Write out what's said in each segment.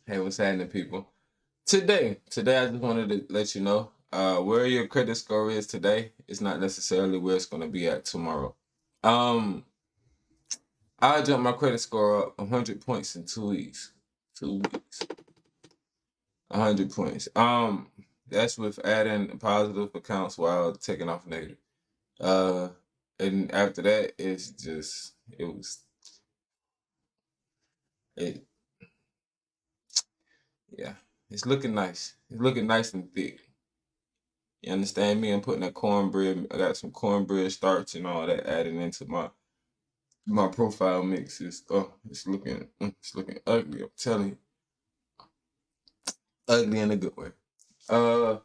Hey, what's happening, people? Today, I just wanted to let you know where your credit score is today is not necessarily where it's going to be at tomorrow. Um, I jumped my credit score up 100 points in 2 weeks. 2 weeks, 100 points. That's with adding positive accounts while taking off negative. Uh, and after that, it. Yeah, it's looking nice. It's looking nice and thick. You understand me? I'm putting that cornbread. I got some cornbread starch and all that added into my profile mix. It's looking ugly. I'm telling you, ugly in a good way. Uh,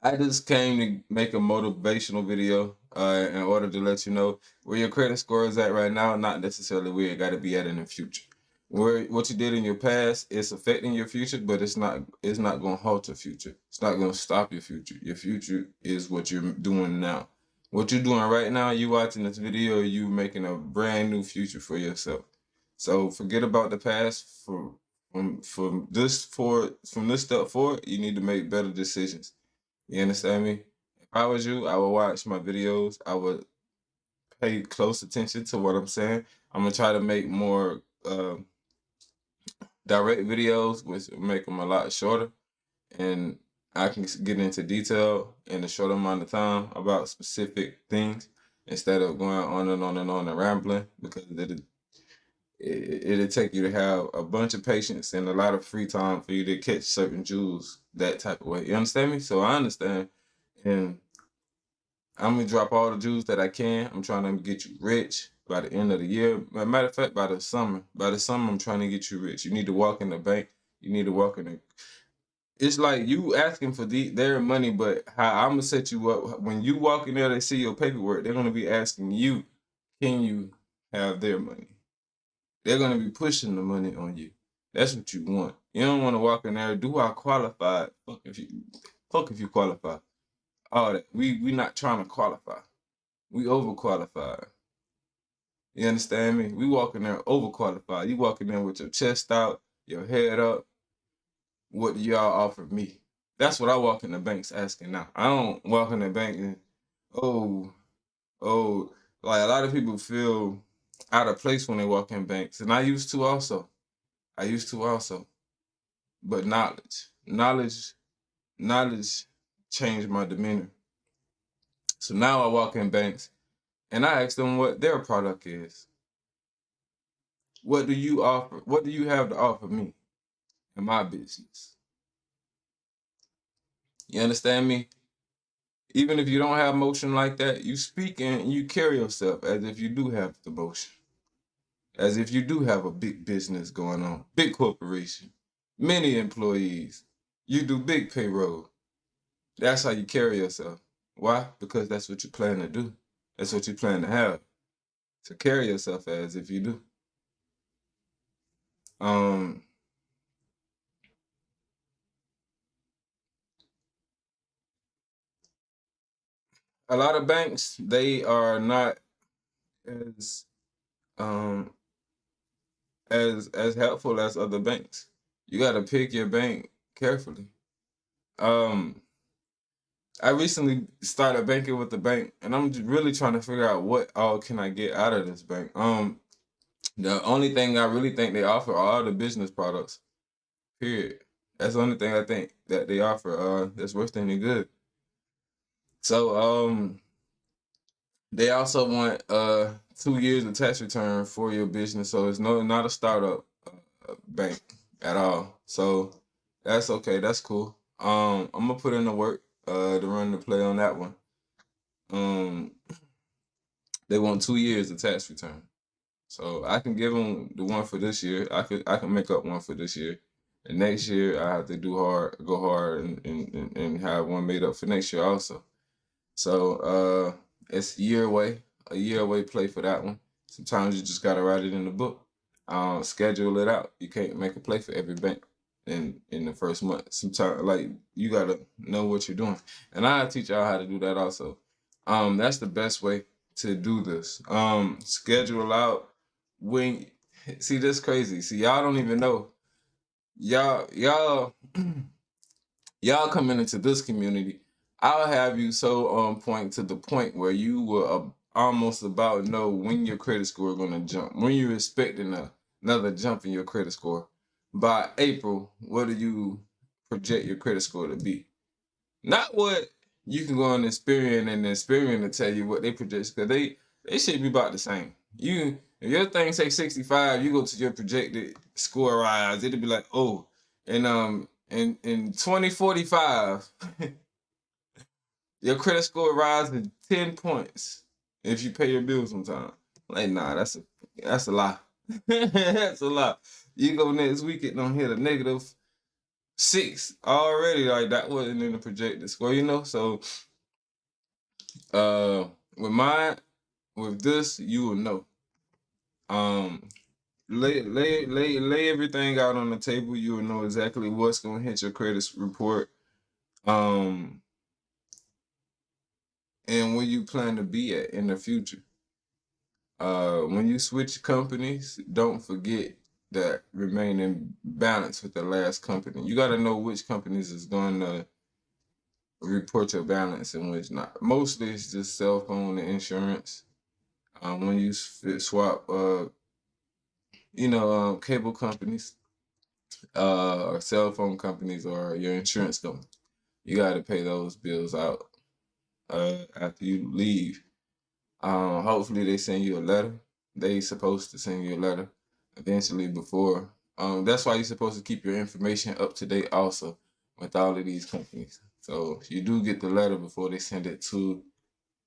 I just came to make a motivational video. In order to let you know where your credit score is at right now, not necessarily where it got to be at in the future. Where what you did in your past is affecting your future, but it's not going to halt your future. It's not going to stop your future. Your future is what you're doing now. What you're doing right now, you watching this video, you making a brand new future for yourself. So forget about the past. From this step forward, you need to make better decisions. You understand me? If I was you, I would watch my videos. I would pay close attention to what I'm saying. I'm gonna try to make more direct videos, which will make them a lot shorter, and I can get into detail in a short amount of time about specific things instead of going on and on and on and rambling because it'll take you to have a bunch of patience and a lot of free time for you to catch certain jewels that type of way. You understand me? So I understand, and I'm gonna drop all the jewels that I can. I'm trying to get you rich by the end of the year. Matter of fact, by the summer. By the summer, I'm trying to get you rich. You need to walk in the bank. You need to walk in the. It's like you asking for their money, but how I'm gonna set you up. When you walk in there, they see your paperwork. They're gonna be asking you, can you have their money? They're gonna be pushing the money on you. That's what you want. You don't want to walk in there. Do I qualify? Fuck if you qualify. All that. We not trying to qualify. We overqualified. You understand me? We walk in there overqualified. You walk in there with your chest out, your head up. What do y'all offer me? That's what I walk in the banks asking now. I don't walk in the bank and oh, oh, like a lot of people feel out of place when they walk in banks. And I used to also. I used to also. But knowledge changed my demeanor. So now I walk in banks and I ask them what their product is. What do you offer? What do you have to offer me in my business? You understand me? Even if you don't have motion like that, you speak and you carry yourself as if you do have the motion, as if you do have a big business going on, big corporation, many employees. You do big payroll. That's how you carry yourself. Why? Because that's what you plan to do. That's what you plan to have. To carry yourself as if you do. Um, a lot of banks, they are not as um as helpful as other banks. You got to pick your bank carefully. Um, I recently started banking with the bank, and I'm just really trying to figure out what all can I get out of this bank. The only thing I really think they offer are all the business products. Period. That's the only thing I think that they offer. That's worse than any good. So they also want 2 years of tax return for your business, so it's not a startup bank at all. So that's okay. That's cool. I'm gonna put in the work to run the play on that one. Um, they want 2 years of tax return, so I can give them the one for this year. I can make up one for this year, and next year I have to go hard, and have one made up for next year also. So it's a year away play for that one. Sometimes you just gotta write it in the book. Schedule it out. You can't make a play for every bank in the first month. Sometimes like you gotta know what you're doing. And I teach y'all how to do that also. That's the best way to do this. Schedule out when see this crazy. See, y'all don't even know. y'all y'all coming into this community, I'll have you so on point to the point where you will almost about know when your credit score is gonna jump, when you're expecting another jump in your credit score. By April, what do you project your credit score to be? Not what you can go on Experian and Experian to tell you what they project, because they should be about the same. You if your thing say 65, you go to your projected score rise, it'll be like, oh, and in 2045, your credit score rises 10 points if you pay your bills on time. Like, nah, that's a lie. That's a lie. You go next week, it don't hit a -6 already. Like, that wasn't in the projected score, you know? So with mine, with this, you will know. Um lay everything out on the table. You will know exactly what's gonna hit your credit report. And where you plan to be at in the future. When you switch companies, don't forget that remain in balance with the last company. You got to know which companies is going to report your balance and which not. Mostly it's just cell phone and insurance. When you swap, cable companies, or cell phone companies, or your insurance company, you got to pay those bills out after you leave. Hopefully they send you a letter. They supposed to send you a letter eventually before. That's why you're supposed to keep your information up to date also with all of these companies. So you do get the letter before they send it to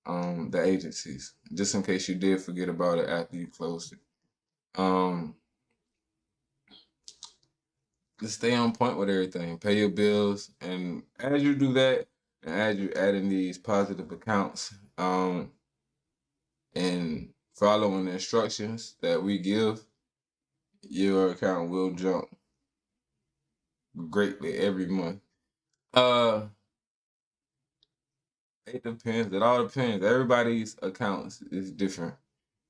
the agencies, just in case you did forget about it after you closed it. Just stay on point with everything. Pay your bills, and as you do that, and as you add in these positive accounts, and following the instructions that we give, your account will jump greatly every month. Uh, it depends. It all depends. Everybody's accounts is different.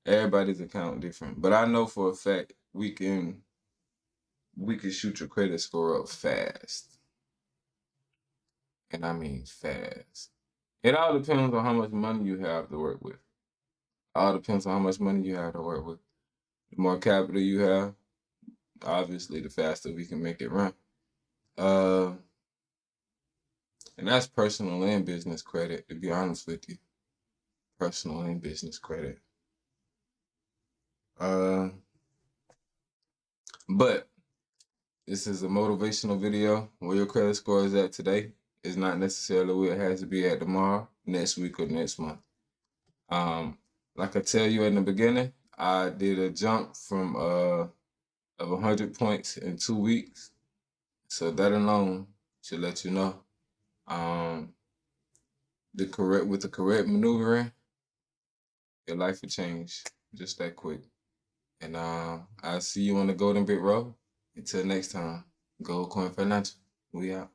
Everybody's account different. But I know for a fact we can shoot your credit score up fast, and I mean fast. It all depends on how much money you have to work with. All depends on how much money you have to work with. The more capital you have, obviously, the faster we can make it run. Uh, and that's personal and business credit, to be honest with you. Personal and business credit. Uh, but this is a motivational video. Where your credit score is at today is not necessarily where it has to be at tomorrow, next week, or next month. Like I tell you in the beginning, I did a jump from of 100 points in 2 weeks. So that alone should let you know. With the correct maneuvering, your life will change just that quick. And I'll see you on the Golden Bit Road. Until next time, Gold Coin Financial. We out.